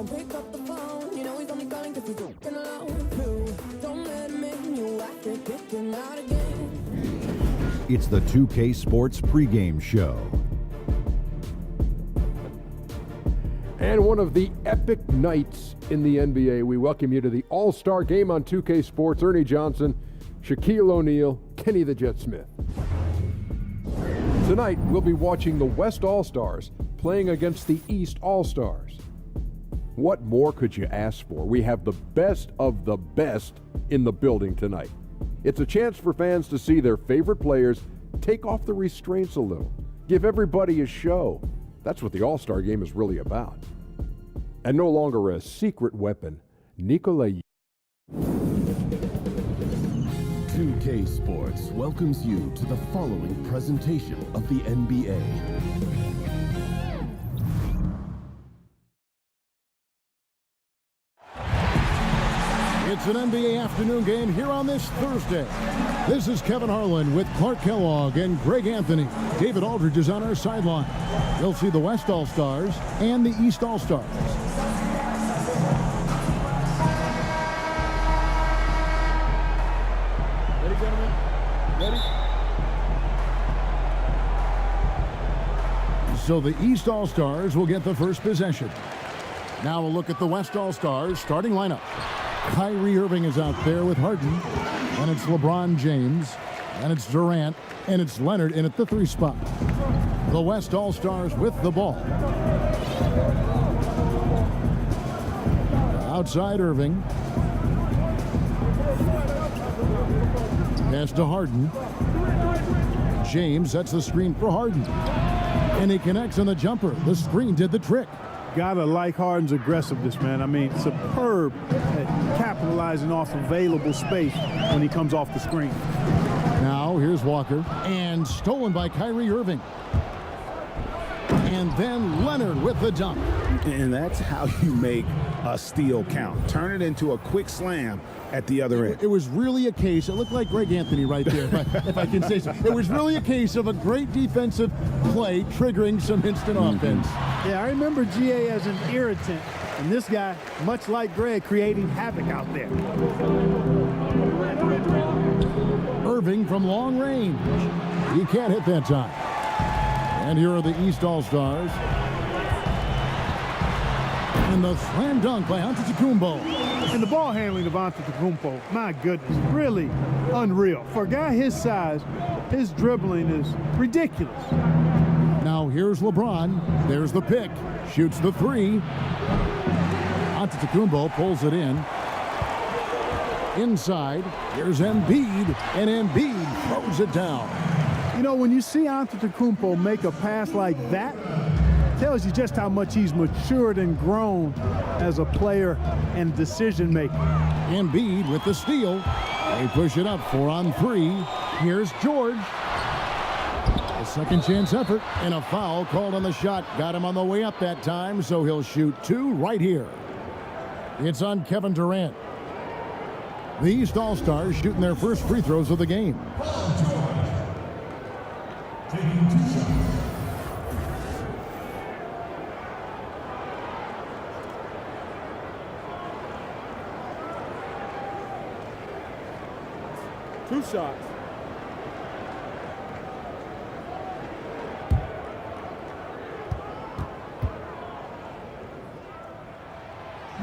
don't pick up the phone. You know he's only calling cause he's talking alone. True, don't let him in, you have to kick him out again. It's the 2K Sports pregame show. And one of the epic nights in the NBA, we welcome you to the All-Star Game on 2K Sports. Ernie Johnson, Shaquille O'Neal, Kenny the Jet Smith. Tonight, we'll be watching the West All-Stars playing against the East All-Stars. What more could you ask for? We have the best of the best in the building tonight. It's a chance for fans to see their favorite players take off the restraints a little, give everybody a show. That's what the All-Star Game is really about. And no longer a secret weapon, Nikola. 2K Sports welcomes you to the following presentation of the NBA. It's an NBA afternoon game here on this Thursday. This is Kevin Harlan with Clark Kellogg and Greg Anthony. David Aldridge is on our sideline. You'll see the West All-Stars and the East All-Stars. Ready, gentlemen? Ready? So the East All-Stars will get the first possession. Now we'll look at the West All-Stars starting lineup. Kyrie Irving is out there with Harden, and it's LeBron James, and it's Durant, and it's Leonard in at the 3 spot. The West All-Stars with the ball. Outside Irving. Pass to Harden. James sets the screen for Harden. And he connects on the jumper. The screen did the trick. Gotta like Harden's aggressiveness, man. I mean, superb at capitalizing off available space when he comes off the screen. Now, here's Walker. And stolen by Kyrie Irving. And then Leonard with the dunk. And that's how you make a steal count. Turn it into a quick slam at the other end. It was really a case, it looked like Greg Anthony right there, if I can say so. It was really a case of a great defensive play triggering some instant offense. Yeah, I remember GA as an irritant, and this guy, much like Greg, creating havoc out there. Irving from long range. He can't hit that time. And here are the East All-Stars. And the slam dunk by Antetokounmpo. And the ball handling of Antetokounmpo, my goodness, really unreal. For a guy his size, his dribbling is ridiculous. Now here's LeBron. There's the pick. Shoots the 3. Antetokounmpo pulls it in. Inside, here's Embiid, and Embiid throws it down. You know, when you see Antetokounmpo make a pass like that, it tells you just how much he's matured and grown as a player and decision maker. Embiid with the steal. They push it up 4-on-3. Here's George. A second chance effort and a foul called on the shot. Got him on the way up that time, so he'll shoot 2 right here. It's on Kevin Durant. The East All-Stars shooting their first free throws of the game. Two shots.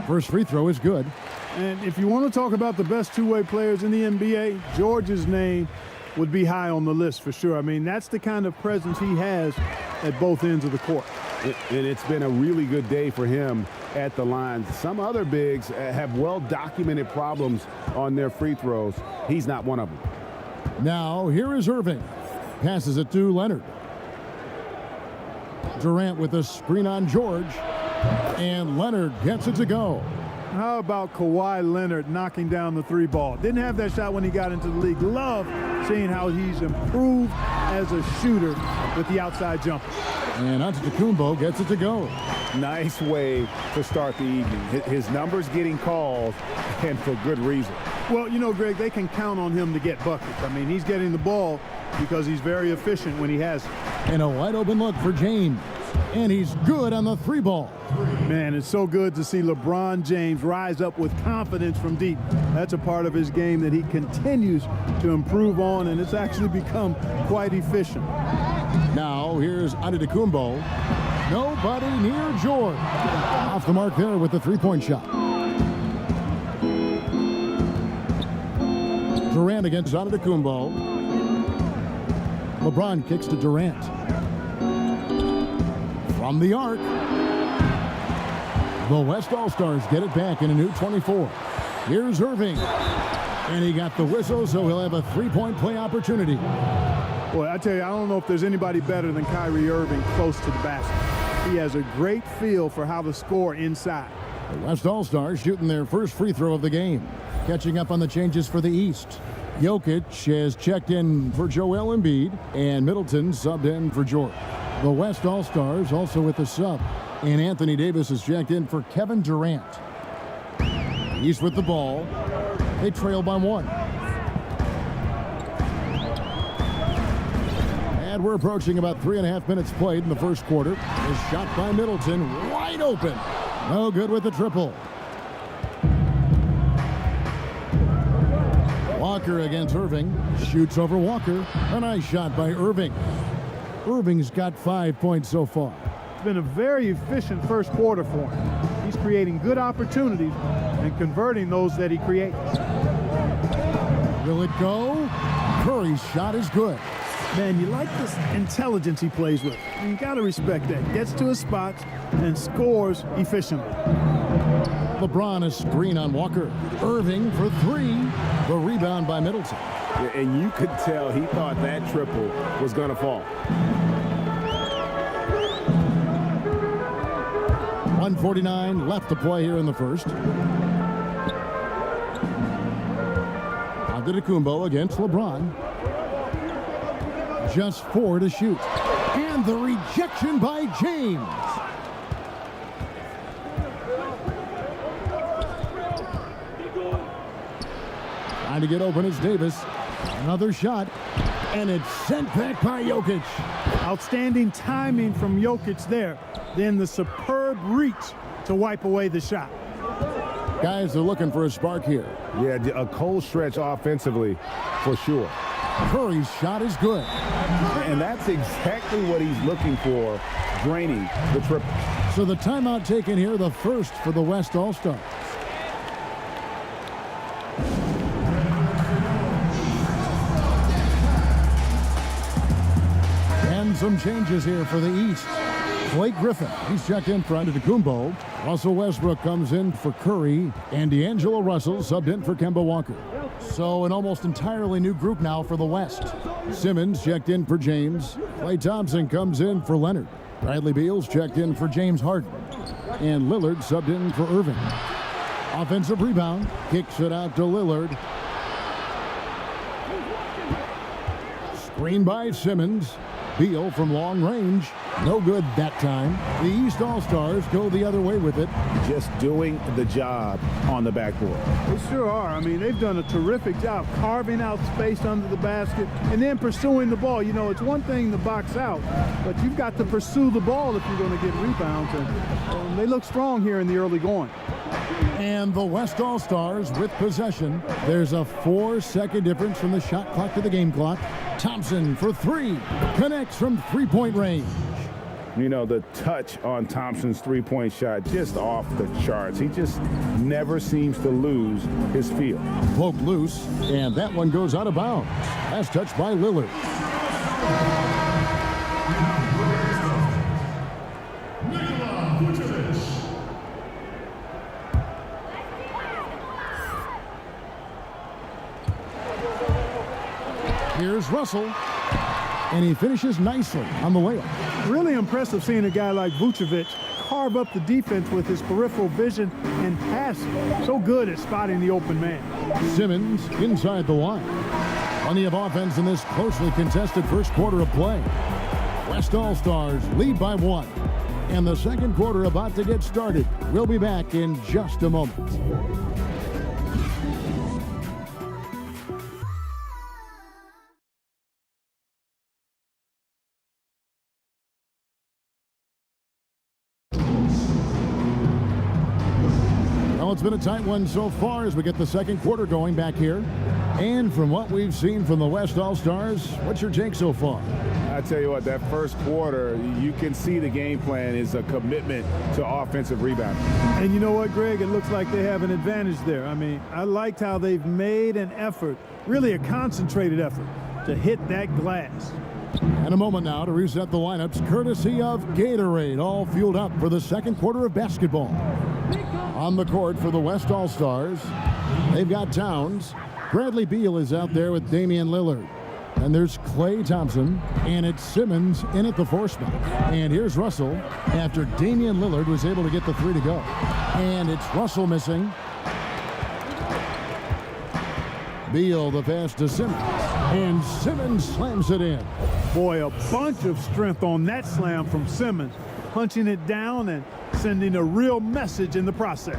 First free throw is good. And if you want to talk about the best two-way players in the NBA, George's name would be high on the list for sure. I mean, that's the kind of presence he has at both ends of the court. And it's been a really good day for him at the line. Some other bigs have well-documented problems on their free throws. He's not one of them. Now, here is Irving. Passes it to Leonard. Durant with a screen on George. And Leonard gets it to go. How about Kawhi Leonard knocking down the 3 ball? Didn't have that shot when he got into the league. Love seeing how he's improved as a shooter with the outside jumper. And Antetokounmpo gets it to go. Nice way to start the evening. His numbers getting called, and for good reason. Well, you know, Greg, they can count on him to get buckets. I mean, he's getting the ball because he's very efficient when he has it. And a wide open look for James. And he's good on the three ball. Man, it's so good to see LeBron James rise up with confidence from deep. That's a part of his game that he continues to improve on, and it's actually become quite efficient. Now here's Antetokounmpo. Nobody near George. Off the mark there with the three-point shot. Durant against Antetokounmpo. LeBron kicks to Durant. From the arc. The West All-Stars get it back in a new 24. Here's Irving. And he got the whistle, so he'll have a three-point play opportunity. Boy, I tell you, I don't know if there's anybody better than Kyrie Irving close to the basket. He has a great feel for how to score inside. The West All-Stars shooting their first free throw of the game. Catching up on the changes for the East. Jokic has checked in for Joel Embiid, and Middleton subbed in for George. The West All-Stars also with the sub, and Anthony Davis has checked in for Kevin Durant. East with the ball. They trail by one. And we're approaching about 3.5 minutes played in the first quarter. A shot by Middleton, wide open. No good with the triple. Walker against Irving. Shoots over Walker. A nice shot by Irving. Irving's got 5 points so far. It's been a very efficient first quarter for him. He's creating good opportunities and converting those that he creates. Will it go? Curry's shot is good. Man, you like this intelligence he plays with. You got to respect that. Gets to his spots and scores efficiently. LeBron a screen on Walker. Irving for three. The rebound by Middleton. Yeah, and you could tell he thought that triple was going to fall. 1:49 left to play here in the first. Antetokounmpo against LeBron. Just 4 to shoot. And the rejection by James. Trying to get open is Davis. Another shot. And it's sent back by Jokic. Outstanding timing from Jokic there. Then the superb reach to wipe away the shot. Guys are looking for a spark here. Yeah, a cold stretch offensively for sure. Curry's shot is good. And that's exactly what he's looking for, draining the triple. So the timeout taken here, the first for the West All-Stars. And some changes here for the East. Blake Griffin, he's checked in for Antetokounmpo. Russell Westbrook comes in for Curry. And D'Angelo Russell subbed in for Kemba Walker. So an almost entirely new group now for the West. Simmons checked in for James. Klay Thompson comes in for Leonard. Bradley Beal's checked in for James Harden. And Lillard subbed in for Irving. Offensive rebound. Kicks it out to Lillard. Screen by Simmons. Beal from long range. No good that time. The East All-Stars go the other way with it. Just doing the job on the backboard. They sure are. I mean, they've done a terrific job carving out space under the basket and then pursuing the ball. You know, it's one thing to box out, but you've got to pursue the ball if you're going to get rebounds. And they look strong here in the early going. And the West All-Stars with possession. There's a 4-second difference from the shot clock to the game clock. Thompson for three. Connects from three-point range. You know, the touch on Thompson's three-point shot just off the charts. He just never seems to lose his feel. Poke loose, and that one goes out of bounds. Last touch by Lillard. Here's Russell, and he finishes nicely on the layup. Really impressive seeing a guy like Vucevic carve up the defense with his peripheral vision and pass. So good at spotting the open man. Simmons inside the line. Plenty of offense in this closely contested first quarter of play. West All-Stars lead by 1. And the second quarter about to get started. We'll be back in just a moment. Well, it's been a tight one so far as we get the second quarter going back here. And from what we've seen from the West All-Stars, what's your take so far? I tell you what, that first quarter, you can see the game plan is a commitment to offensive rebounding. And you know what, Greg? It looks like they have an advantage there. I mean, I liked how they've made an effort, really a concentrated effort, to hit that glass. And a moment now to reset the lineups, courtesy of Gatorade, all fueled up for the second quarter of basketball. On the court for the West All-Stars, they've got Towns. Bradley Beal is out there with Damian Lillard. And there's Klay Thompson, and it's Simmons in at the 4 spot. And here's Russell after Damian Lillard was able to get the 3 to go. And it's Russell missing. Beal the pass to Simmons. And Simmons slams it in. Boy, a bunch of strength on that slam from Simmons, punching it down and sending a real message in the process.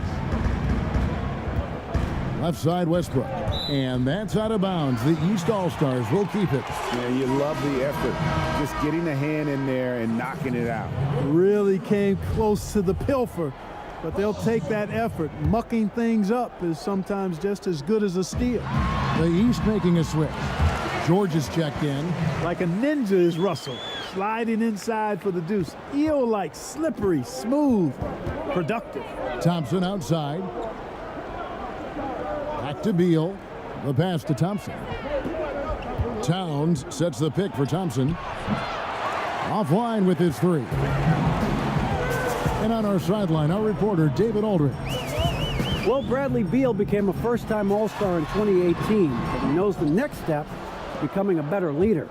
Left side Westbrook. And that's out of bounds. The East All-Stars will keep it. Man, you love the effort. Just getting the hand in there and knocking it out. Really came close to the pilfer, but they'll take that effort. Mucking things up is sometimes just as good as a steal. The East making a switch. George is checked in. Like a ninja is Russell, sliding inside for the deuce. Eel-like, slippery, smooth, productive. Thompson outside. Back to Beal. The pass to Thompson. Towns sets the pick for Thompson. Offline with his 3. And on our sideline, our reporter, David Aldridge. Well, Bradley Beal became a first-time All-Star in 2018, but he knows the next step is becoming a better leader.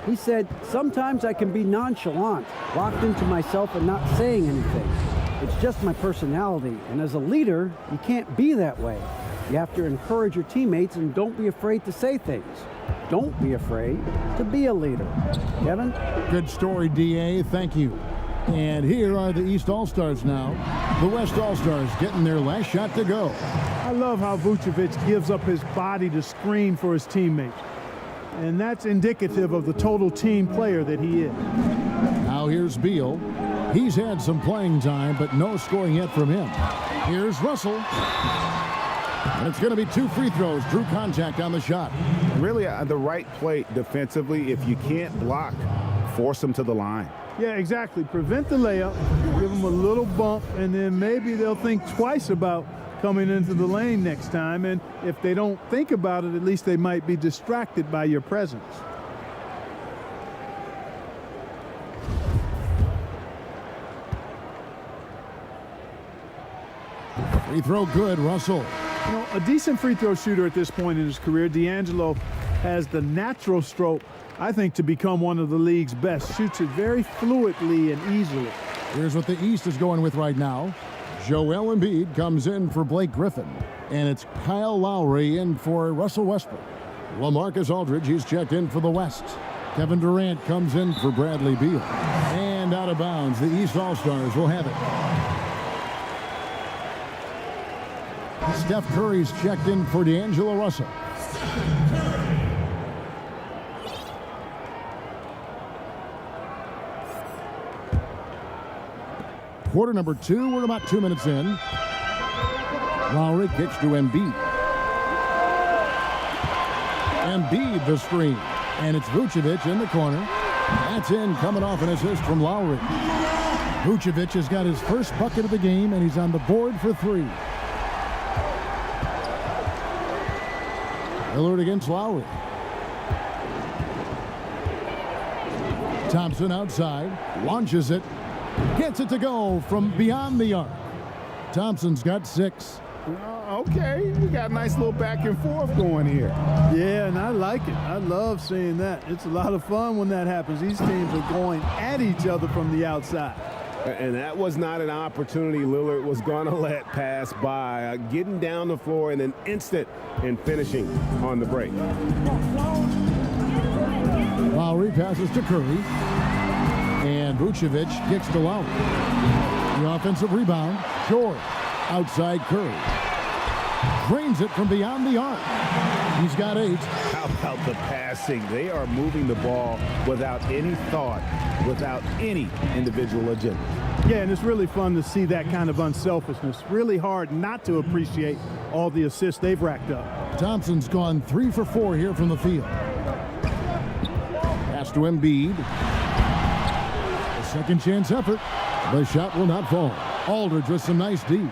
He said, sometimes I can be nonchalant, locked into myself and not saying anything. It's just my personality, and as a leader, you can't be that way. You have to encourage your teammates and don't be afraid to say things. Don't be afraid to be a leader. Kevin? Good story, D.A. Thank you. And here are the East All-Stars now. The West All-Stars getting their last shot to go. I love how Vucevic gives up his body to screen for his teammate. And that's indicative of the total team player that he is. Now here's Beal. He's had some playing time, but no scoring yet from him. Here's Russell. And it's going to be 2 free throws. Drew contact on the shot. Really, the right play defensively. If you can't block, force them to the line. Yeah, exactly. Prevent the layup, give them a little bump, and then maybe they'll think twice about coming into the lane next time. And if they don't think about it, at least they might be distracted by your presence. Free throw good, Russell. You know, a decent free throw shooter at this point in his career. D'Angelo has the natural stroke, I think, to become one of the league's best. Shoots it very fluidly and easily. Here's what the East is going with right now. Joel Embiid comes in for Blake Griffin. And it's Kyle Lowry in for Russell Westbrook. LaMarcus Aldridge, he's checked in for the West. Kevin Durant comes in for Bradley Beal. And out of bounds, the East All-Stars will have it. Steph Curry's checked in for D'Angelo Russell. Quarter number 2, we're about 2 minutes in. Lowry kicks to Embiid. Embiid the screen. And it's Vucevic in the corner. That's in, coming off an assist from Lowry. Vucevic has got his first bucket of the game, and he's on the board for 3. Lillard against Lowry. Thompson outside, launches it, gets it to go from beyond the arc. Thompson's got 6. Okay, we got a nice little back and forth going here. Yeah, and I like it. I love seeing that. It's a lot of fun when that happens. These teams are going at each other from the outside. And that was not an opportunity Lillard was going to let pass by. Getting down the floor in an instant and finishing on the break. Lowry passes to Curry. And Vucevic kicks to Lowry. The offensive rebound. George outside Curry. Drains it from beyond the arc. He's got 8. How about the passing? They are moving the ball without any thought, without any individual agenda. Yeah, and it's really fun to see that kind of unselfishness. Really hard not to appreciate all the assists they've racked up. Thompson's gone 3 for 4 here from the field. Pass to Embiid. A second chance effort. The shot will not fall. Aldridge with some nice D.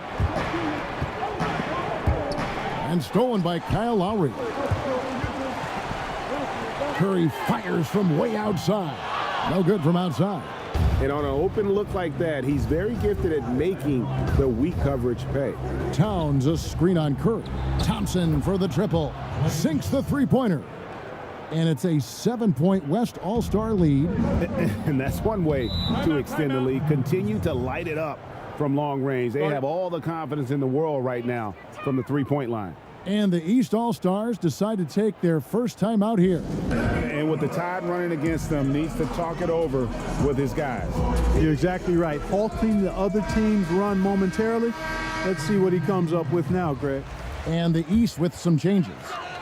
And stolen by Kyle Lowry. Curry fires from way outside. No good from outside. And on an open look like that, he's very gifted at making the weak coverage pay. Towns a screen on Curry. Thompson for the triple. Sinks the three-pointer. And it's a 7-point West All-Star lead. And that's one way to extend the lead. Continue to light it up from long range. They have all the confidence in the world right now from the three-point line. And the East All-Stars decide to take their first time out here. And with the tide running against them, needs to talk it over with his guys. You're exactly right. Halting the other team's run momentarily. Let's see what he comes up with now, Greg. And the East with some changes.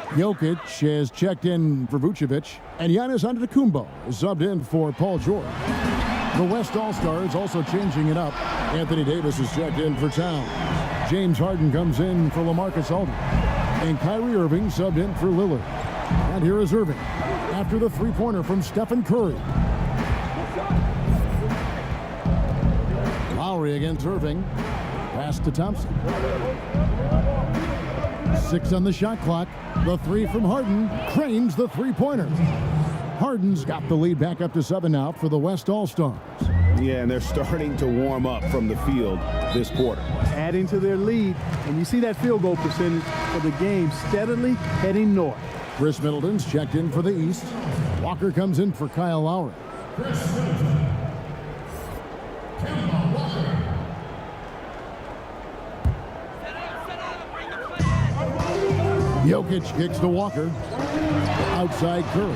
Jokic has checked in for Vucevic, and Giannis Antetokounmpo is subbed in for Paul George. The West All-Stars also changing it up. Anthony Davis is checked in for Towns. James Harden comes in for LaMarcus Aldridge. And Kyrie Irving subbed in for Lillard. And here is Irving after the three-pointer from Stephen Curry. Lowry against Irving. Pass to Thompson. 6 on the shot clock. The three from Harden cranes the three-pointer. Harden's got the lead back up to 7 now for the West All-Stars. Yeah, and they're starting to warm up from the field this quarter. Adding to their lead, and you see that field goal percentage for the game steadily heading north. Chris Middleton's checked in for the East. Walker comes in for Kyle Lowry. Jokic kicks to Walker. Outside Curry.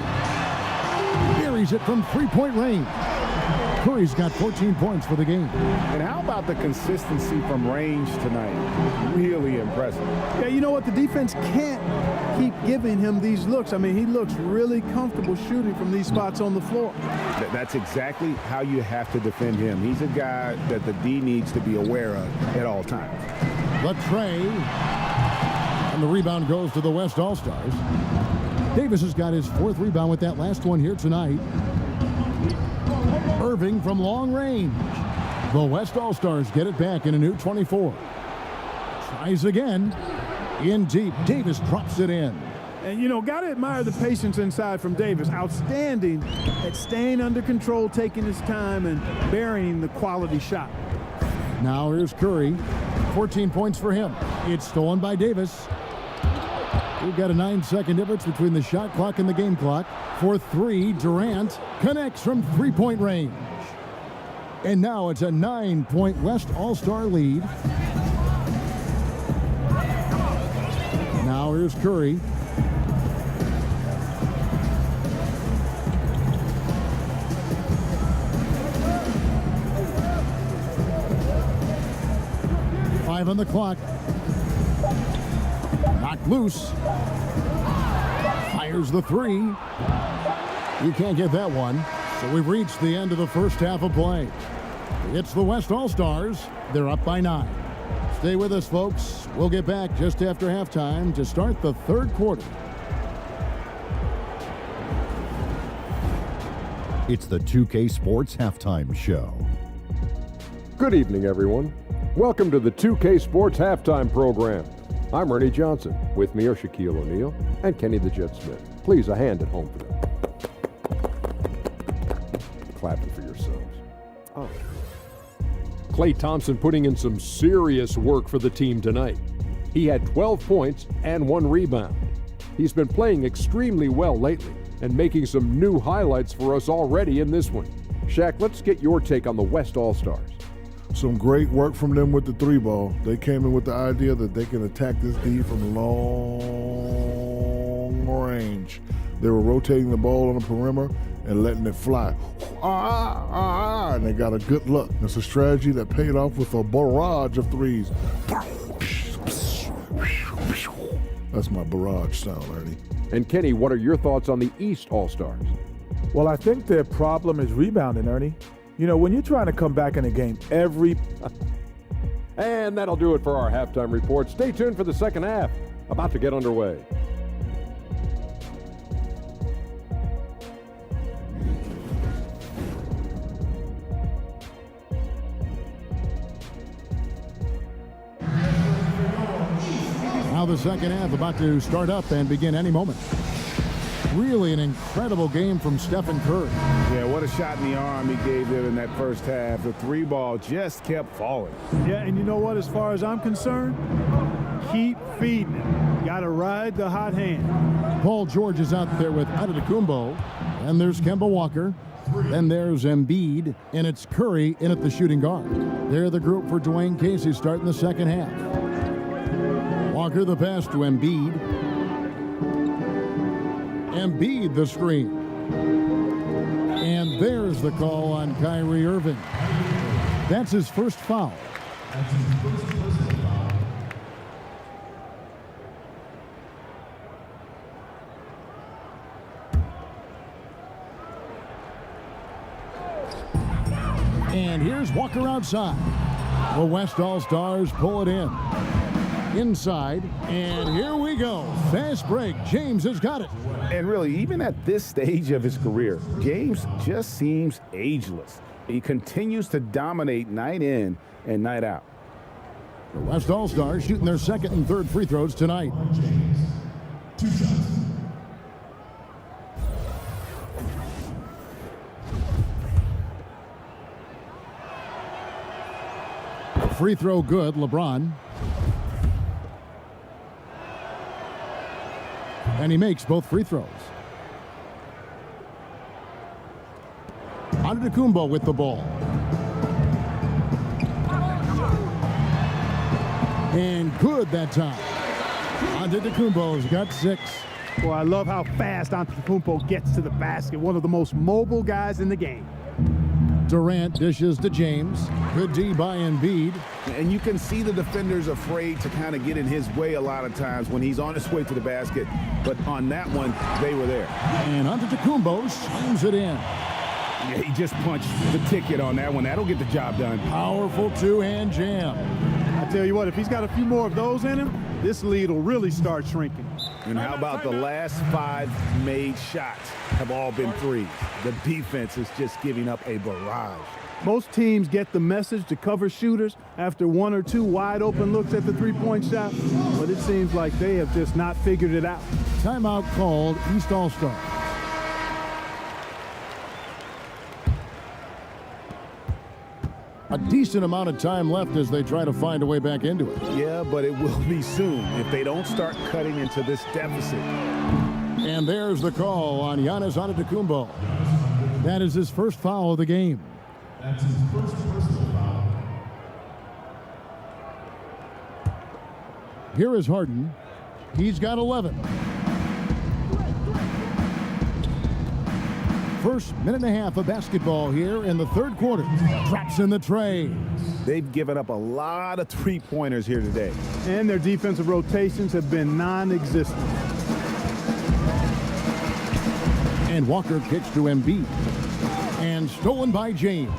Buries it from three-point range. Curry's got 14 points for the game. And how about the consistency from range tonight? Really impressive. Yeah, you know what? The defense can't keep giving him these looks. I mean, he looks really comfortable shooting from these spots on the floor. That's exactly how you have to defend him. He's a guy that the D needs to be aware of at all times. Latrey. And the rebound goes to the West All-Stars. Davis has got his 4th rebound with that last one here tonight. Irving from long range. The West All-Stars get it back in a new 24. Tries again. In deep. Davis drops it in. And, you know, got to admire the patience inside from Davis. Outstanding at staying under control, taking his time, and burying the quality shot. Now here's Curry. 14 points for him. It's stolen by Davis. We've got a 9-second difference between the shot clock and the game clock. For 3, Durant connects from three-point range. And now it's a 9-point West All-Star lead. Now here's Curry. Five on the clock. Knocked loose. Fires the three. You can't get that one. So we've reached the end of the first half of play. It's the West All-Stars. They're up by 9. Stay with us, folks. We'll get back just after halftime to start the third quarter. It's the 2K Sports Halftime Show. Good evening, everyone. Welcome to the 2K Sports Halftime Program. I'm Ernie Johnson. With me are Shaquille O'Neal and Kenny the Jet Smith. Please, a hand at home for them. Clapping for yourselves. Oh. Klay Thompson putting in some serious work for the team tonight. He had 12 points and 1 rebound. He's been playing extremely well lately and making some new highlights for us already in this one. Shaq, let's get your take on the West All-Stars. Some great work from them with the 3-ball. They came in with the idea that they can attack this D from long range. They were rotating the ball on the perimeter and letting it fly. And they got a good look. It's a strategy that paid off with a barrage of threes. That's my barrage sound, Ernie. And Kenny, what are your thoughts on the East All-Stars? Well, I think their problem is rebounding, Ernie. You know, when you're trying to come back in a game, And that'll do it for our halftime report. Stay tuned for the second half. About to get underway. Now the second half about to start up and begin any moment. Really an incredible game from Stephen Curry. Yeah, what a shot in the arm he gave them in that first half. The three ball just kept falling. Yeah, and you know what, as far as I'm concerned, keep feeding it. Got to ride the hot hand. Paul George is out there with Antetokounmpo. And there's Kemba Walker. Then there's Embiid. And it's Curry in at the shooting guard. They're the group for Dwayne Casey starting the second half. Walker the pass to Embiid. Embiid the screen. And there's the call on Kyrie Irving. That's his first foul. And here's Walker outside. The West All-Stars pull it in. Inside, and here we go. Fast break. James has got it. And really, even at this stage of his career, James just seems ageless. He continues to dominate night in and night out. The West All-Stars shooting their second and third free throws tonight. Free throw good, LeBron. And he makes both free throws. Antetokounmpo with the ball. And good that time. Antetokounmpo's got 6. Boy, I love how fast Antetokounmpo gets to the basket. One of the most mobile guys in the game. Durant dishes to James. Good D by Embiid. And you can see the defenders afraid to kind of get in his way a lot of times when he's on his way to the basket. But on that one, they were there. And Antetokounmpo slams it in. Yeah, he just punched the ticket on that one. That'll get the job done. Powerful two-hand jam. I tell you what, if he's got a few more of those in him, this lead will really start shrinking. And how about the last 5 made shots have all been threes? The defense is just giving up a barrage. Most teams get the message to cover shooters after 1 or 2 wide open looks at the three-point shot, but it seems like they have just not figured it out. Timeout called, East All-Star. A decent amount of time left as they try to find a way back into it. Yeah, but it will be soon if they don't start cutting into this deficit. And there's the call on Giannis Antetokounmpo. That is his first foul of the game. That's his first personal foul. Here is Harden. He's got 11. First minute and a half of basketball here in the third quarter. Traps in the tray. They've given up a lot of three-pointers here today. And their defensive rotations have been non-existent. And Walker kicks to Embiid. And stolen by James.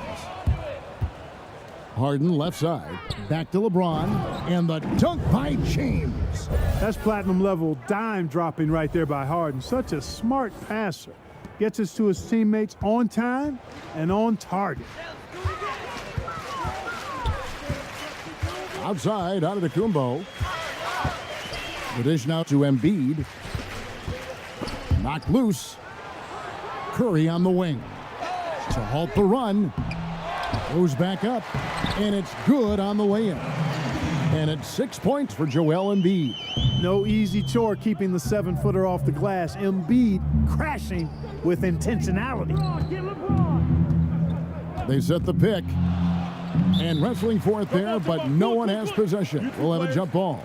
Harden left side. Back to LeBron. And the dunk by James. That's platinum level dime dropping right there by Harden. Such a smart passer. Gets us to his teammates on time and on target. Outside, Antetokounmpo. The dish now to Embiid. Knocked loose. Curry on the wing. To halt the run. Goes back up. And it's good on the way in. And it's 6 points for Joel Embiid. No easy chore keeping the 7-footer off the glass. Embiid crashing with intentionality. They set the pick. And wrestling for it there, but no one has possession. We'll have a jump ball.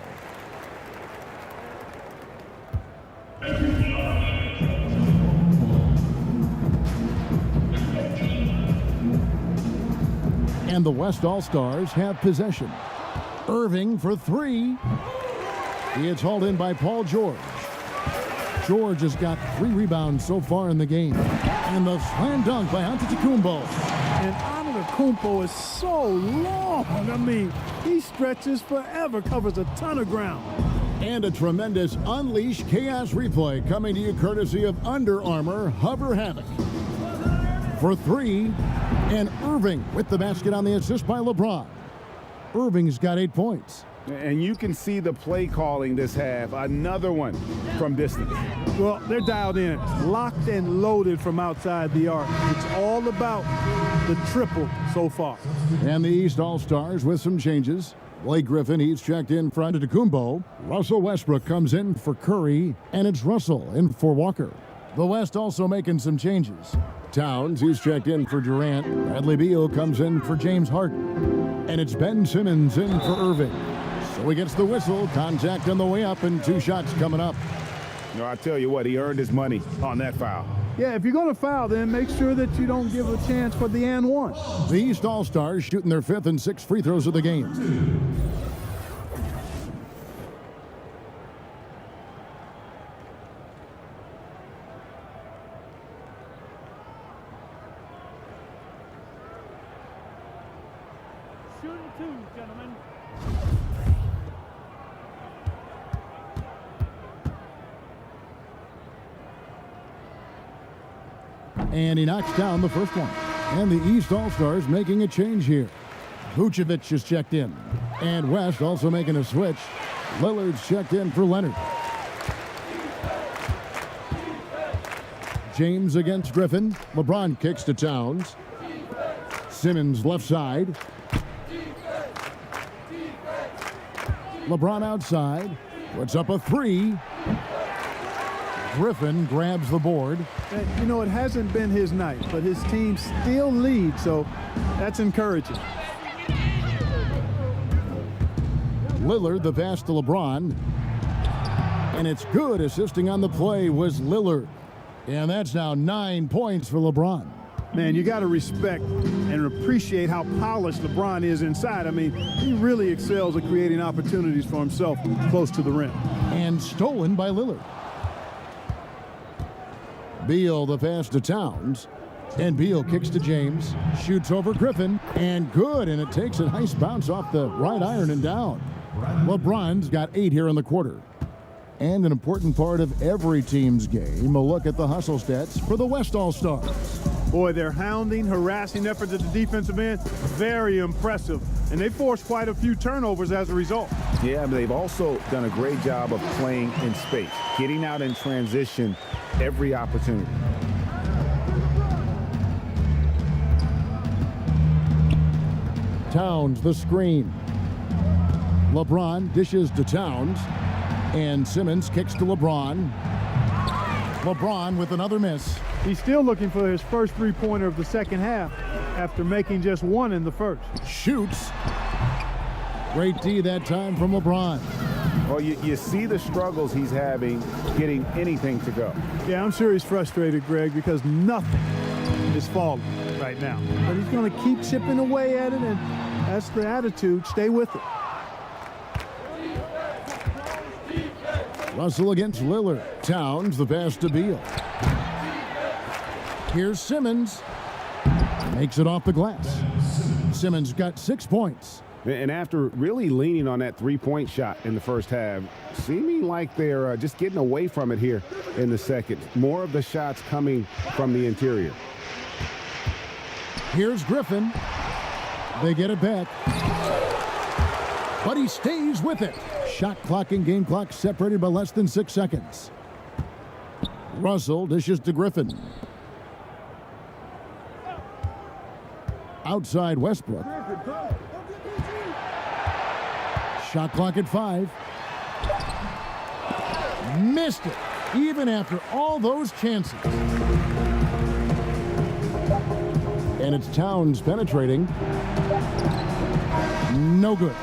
And the West All-Stars have possession. Irving for 3. He is hauled in by Paul George. George has got 3 rebounds so far in the game. And the slam dunk by Antetokounmpo. And Antetokounmpo is so long. I mean, he stretches forever, covers a ton of ground. And a tremendous Unleash Chaos replay coming to you courtesy of Under Armour Hover Havoc. For three, and Irving with the basket on the assist by LeBron. Irving's got 8 points. And you can see the play calling this half. Another one from distance. Well, they're dialed in, locked and loaded from outside the arc. It's all about the triple so far. And the East All-Stars with some changes. Blake Griffin, he's checked in for Antetokounmpo. Russell Westbrook comes in for Curry, and it's Russell in for Walker. The West also making some changes. Towns, he's checked in for Durant. Bradley Beal comes in for James Harden. And it's Ben Simmons in for Irving. So he gets the whistle, contact on the way up, and 2 shots coming up. No, I tell you what, he earned his money on that foul. Yeah, if you're going to foul, then make sure that you don't give a chance for the and one. The East All-Stars shooting their 5th and 6th free throws of the game. Shooting 2, gentlemen. And he knocks down the first one. And the East All-Stars making a change here. Vucevic is checked in. And West also making a switch. Lillard's checked in for Leonard. James against Griffin. LeBron kicks to Towns. Simmons left side. LeBron outside. Puts up a 3. Griffin grabs the board. You know, it hasn't been his night, but his team still leads, so that's encouraging. Lillard the pass to LeBron. And it's good. Assisting on the play was Lillard. And that's now 9 points for LeBron. Man, you got to respect and appreciate how polished LeBron is inside. I mean, he really excels at creating opportunities for himself close to the rim. And stolen by Lillard. Beal the pass to Towns. And Beal kicks to James. Shoots over Griffin. And good. And it takes a nice bounce off the right iron and down. LeBron's got 8 here in the quarter. And an important part of every team's game, a look at the hustle stats for the West All-Stars. Boy, their hounding, harassing efforts at the defensive end, very impressive. And they forced quite a few turnovers as a result. Yeah, but they've also done a great job of playing in space, getting out in transition every opportunity. Towns the screen. LeBron dishes to Towns. And Simmons kicks to LeBron. LeBron with another miss. He's still looking for his first three-pointer of the second half after making just one in the first. Shoots. Great D that time from LeBron. Well, you see the struggles he's having getting anything to go. Yeah, I'm sure he's frustrated, Greg, because nothing is falling right now. But he's going to keep chipping away at it, and that's the attitude. Stay with it. Russell against Lillard. Towns the pass to Beal. Here's Simmons. Makes it off the glass. Simmons got 6 points. And after really leaning on that three-point shot in the first half, seeming like they're just getting away from it here in the second. More of the shots coming from the interior. Here's Griffin. They get it back. But he stays with it. Shot clock and game clock separated by less than 6 seconds. Russell dishes to Griffin. Outside Westbrook. Shot clock at 5. Missed it, even after all those chances. And it's Towns penetrating. No good.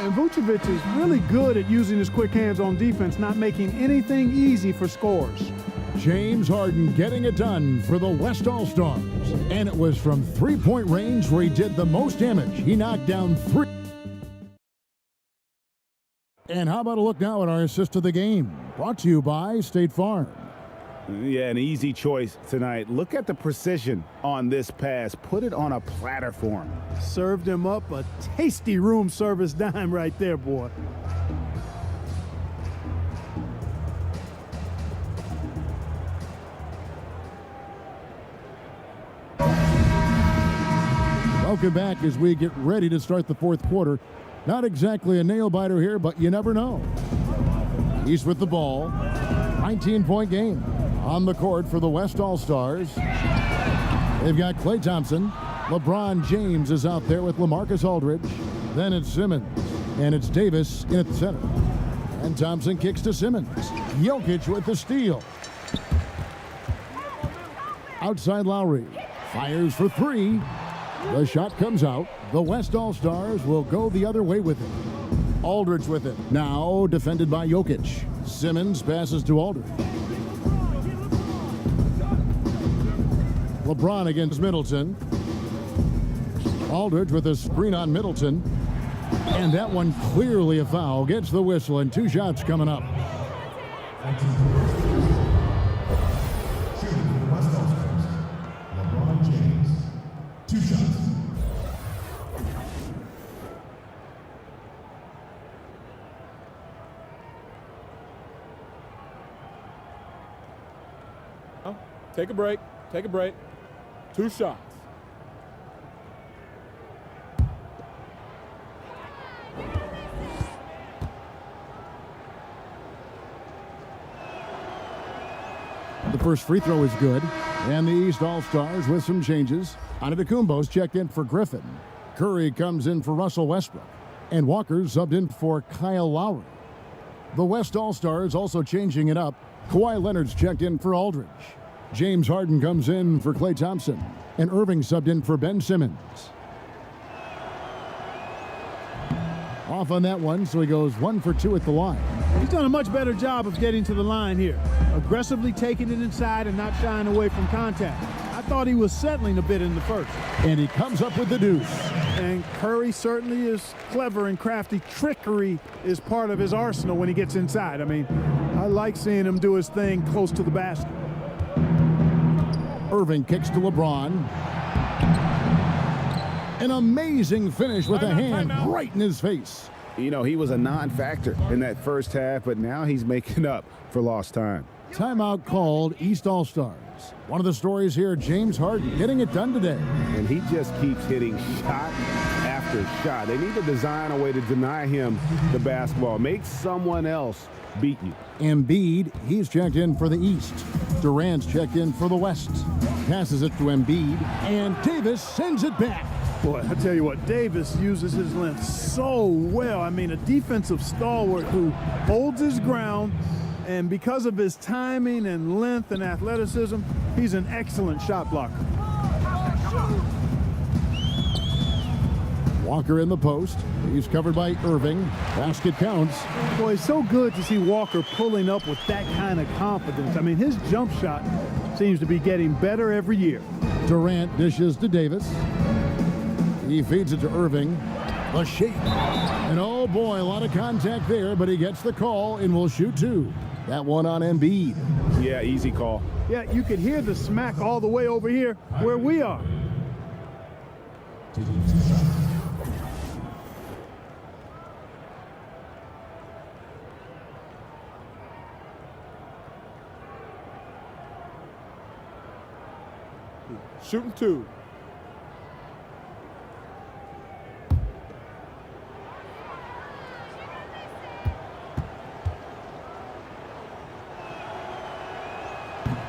And Vucevic is really good at using his quick hands on defense, not making anything easy for scores. James Harden getting it done for the West All-Stars. And it was from three-point range where he did the most damage. He knocked down 3. And how about a look now at our assist of the game? Brought to you by State Farm. Yeah, an easy choice tonight. Look at the precision on this pass. Put it on a platter for him. Served him up a tasty room service dime right there, boy. Welcome back as we get ready to start the fourth quarter. Not exactly a nail-biter here, but you never know. East with the ball. 19-point game on the court for the West All-Stars. They've got Klay Thompson. LeBron James is out there with LaMarcus Aldridge. Then it's Simmons. And it's Davis in at the center. And Thompson kicks to Simmons. Jokic with the steal. Outside Lowry. Fires for three. The shot comes out. The West All-Stars will go the other way with it. Aldridge with it. Now defended by Jokic. Simmons passes to Aldridge. LeBron against Middleton. Aldridge with a screen on Middleton. And that one clearly a foul. Gets the whistle and 2 shots coming up. LeBron James, 2 shots. Take a break. Take a break. 2 shots. The first free throw is good. And the East All-Stars with some changes. Antetokounmpo's checked in for Griffin. Curry comes in for Russell Westbrook. And Walker subbed in for Kyle Lowry. The West All-Stars also changing it up. Kawhi Leonard's checked in for Aldridge. James Harden comes in for Klay Thompson. And Irving subbed in for Ben Simmons. Off on that one, so he goes 1 for 2 at the line. He's done a much better job of getting to the line here. Aggressively taking it inside and not shying away from contact. I thought he was settling a bit in the first. And he comes up with the deuce. And Curry certainly is clever and crafty. Trickery is part of his arsenal when he gets inside. I mean, I like seeing him do his thing close to the basket. Irving kicks to LeBron. An amazing finish with a hand right in his face. You know, he was a non-factor in that first half, but now he's making up for lost time. Timeout called, East All-Stars. One of the stories here, James Harden getting it done today. And he just keeps hitting shot after shot. They need to design a way to deny him the basketball. Make someone else beat you. Embiid, he's checked in for the East. Durant's checked in for the West. Passes it to Embiid, and Davis sends it back. Boy, I tell you what, Davis uses his length so well. I mean, a defensive stalwart who holds his ground, and because of his timing and length and athleticism, he's an excellent shot blocker. Walker in the post. He's covered by Irving. Basket counts. Boy, it's so good to see Walker pulling up with that kind of confidence. I mean, his jump shot seems to be getting better every year. Durant dishes to Davis. He feeds it to Irving. A shake. And oh boy, a lot of contact there, but he gets the call and will shoot 2. That one on Embiid. Yeah, easy call. Yeah, you could hear the smack all the way over here where we are. Shooting 2.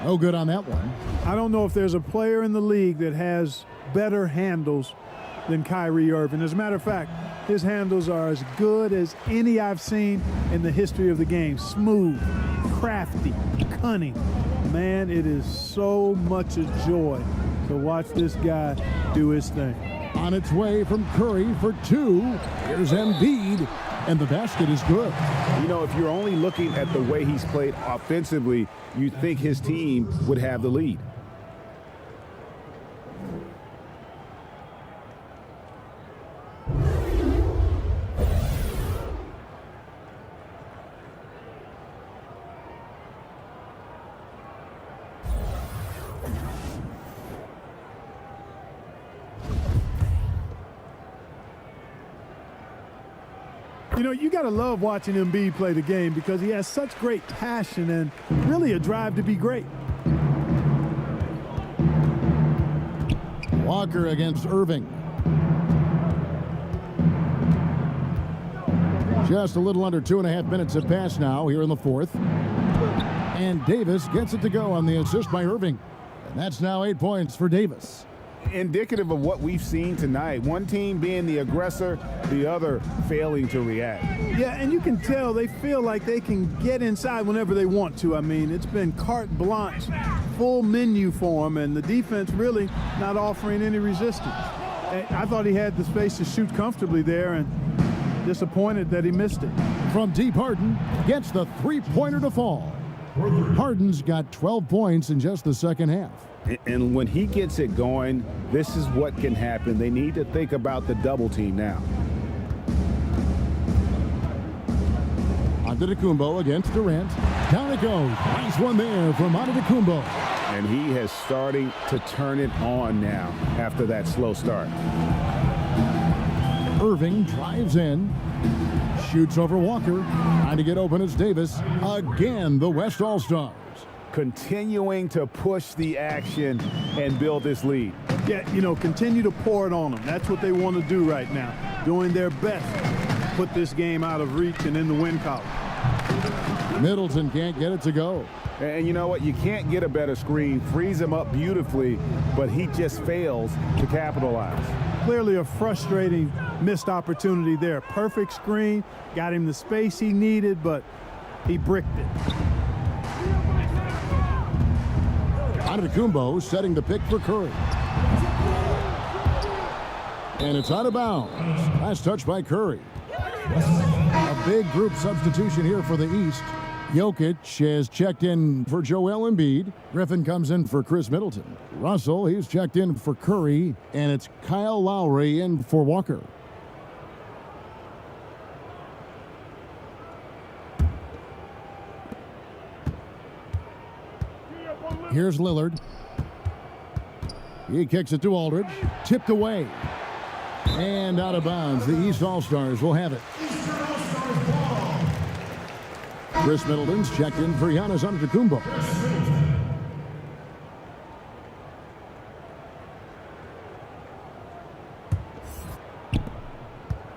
No good on that one. I don't know if there's a player in the league that has better handles than Kyrie Irving. As a matter of fact, his handles are as good as any I've seen in the history of the game. Smooth, crafty, cunning. Man, it is so much a joy to watch this guy do his thing. On its way from Curry for 2. Here's Embiid, and the basket is good. You know, if you're only looking at the way he's played offensively, you'd think his team would have the lead. You know, you got to love watching Embiid play the game because he has such great passion and really a drive to be great. Walker against Irving. Just a little under 2.5 minutes have passed now here in the fourth. And Davis gets it to go on the assist by Irving. And that's now 8 points for Davis. Indicative of what we've seen tonight. One team being the aggressor, the other failing to react. Yeah, and you can tell they feel like they can get inside whenever they want to. I mean, it's been carte blanche, full menu for them, and the defense really not offering any resistance. And I thought he had the space to shoot comfortably there, and disappointed that he missed it. From deep, Harden gets the three-pointer to fall. Harden's got 12 points in just the second half. And when he gets it going, this is what can happen. They need to think about the double team now. Antetokounmpo against Durant. Down it goes. Nice one there from Antetokounmpo. And he has starting to turn it on now after that slow start. Irving drives in. Shoots over Walker. Trying to get open as Davis. Again, the West All-Stars. Continuing to push the action and build this lead. Yeah, you know, continue to pour it on them. That's what they want to do right now. Doing their best to put this game out of reach and in the win column. Middleton can't get it to go. And you know what? You can't get a better screen. Frees him up beautifully, but he just fails to capitalize. Clearly a frustrating missed opportunity there. Perfect screen, got him the space he needed, but he bricked it. Antetokounmpo setting the pick for Curry. And it's out of bounds. Last touch by Curry. A big group substitution here for the East. Jokic has checked in for Joel Embiid. Griffin comes in for Chris Middleton. Russell, he's checked in for Curry. And it's Kyle Lowry in for Walker. Here's Lillard. He kicks it to Aldridge. Tipped away. And out of bounds. The East All-Stars will have it. Chris Middleton's checked in for Giannis Antetokounmpo.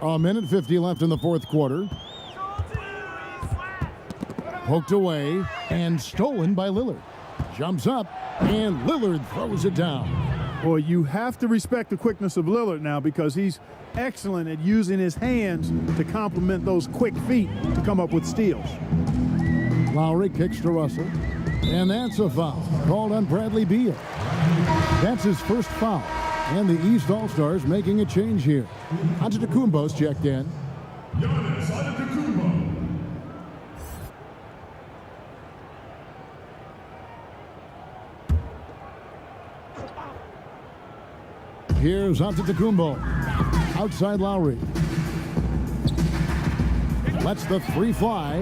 A minute 50 left in the fourth quarter. Poked away and stolen by Lillard. Jumps up, and Lillard throws it down. Boy, you have to respect the quickness of Lillard now because he's excellent at using his hands to complement those quick feet to come up with steals. Lowry kicks to Russell, and that's a foul called on Bradley Beal. That's his first foul, and the East All-Stars making a change here. Antetokounmpo's checked in. Giannis Antetokounmpo. Here's Antetokounmpo. Outside Lowry. Lets the three fly.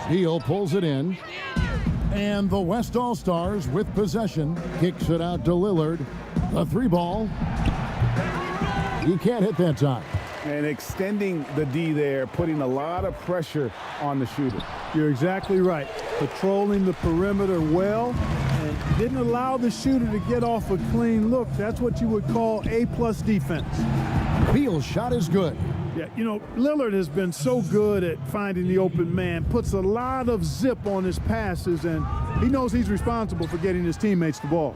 Beal pulls it in. And the West All-Stars with possession. Kicks it out to Lillard. The three ball. He can't hit that time. And extending the D there, putting a lot of pressure on the shooter. You're exactly right. Patrolling the perimeter well and didn't allow the shooter to get off a clean look. That's what you would call A+ defense. Beal's shot is good. Yeah, you know, Lillard has been so good at finding the open man, puts a lot of zip on his passes, and he knows he's responsible for getting his teammates the ball.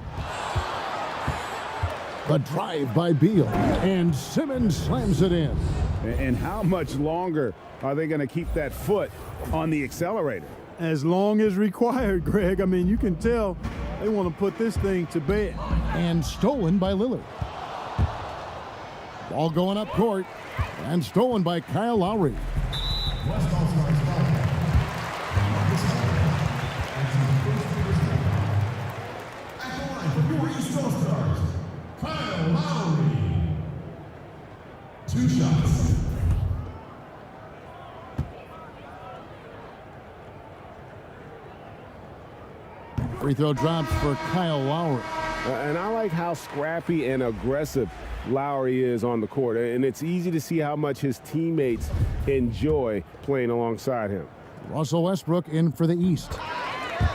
The drive by Beal, and Simmons slams it in. And how much longer are they going to keep that foot on the accelerator? As long as required, Greg. I mean, you can tell they want to put this thing to bed. And stolen by Lillard. Ball going up court, and stolen by Kyle Lowry. Kyle Lowry. 2 shots. Free throw drops for Kyle Lowry. And I like how scrappy and aggressive Lowry is on the court. And it's easy to see how much his teammates enjoy playing alongside him. Russell Westbrook in for the East.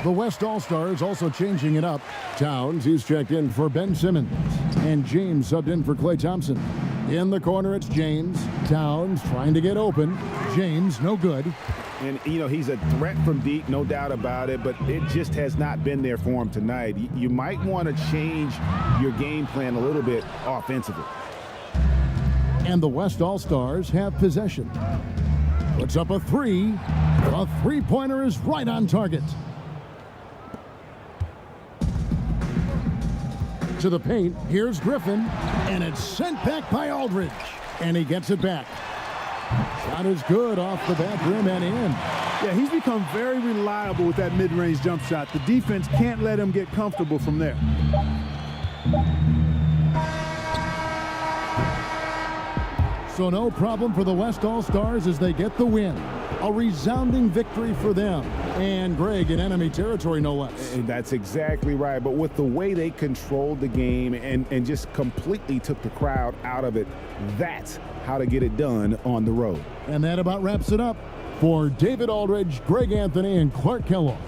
The West All-Stars also changing it up. Towns, he's checked in for Ben Simmons. And James subbed in for Klay Thompson. In the corner, it's James. Towns trying to get open. James, no good. And, you know, he's a threat from deep, no doubt about it, but it just has not been there for him tonight. You might want to change your game plan a little bit offensively. And the West All-Stars have possession. Puts up a three. A three-pointer is right on target. To the paint, here's Griffin, and it's sent back by Aldridge. And he gets it back. Shot is good off the back rim and in. Yeah, he's become very reliable with that mid-range jump shot. The defense can't let him get comfortable from there. So no problem for the West All-Stars as they get the win. A resounding victory for them. And Greg in enemy territory, no less. And that's exactly right. But with the way they controlled the game and just completely took the crowd out of it, that's how to get it done on the road. And that about wraps it up. For David Aldridge, Greg Anthony, and Clark Kellogg,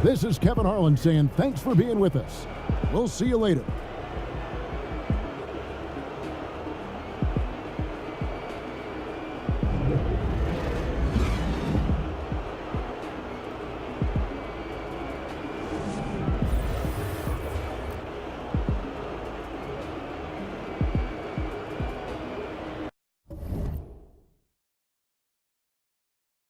this is Kevin Harlan saying thanks for being with us. We'll see you later.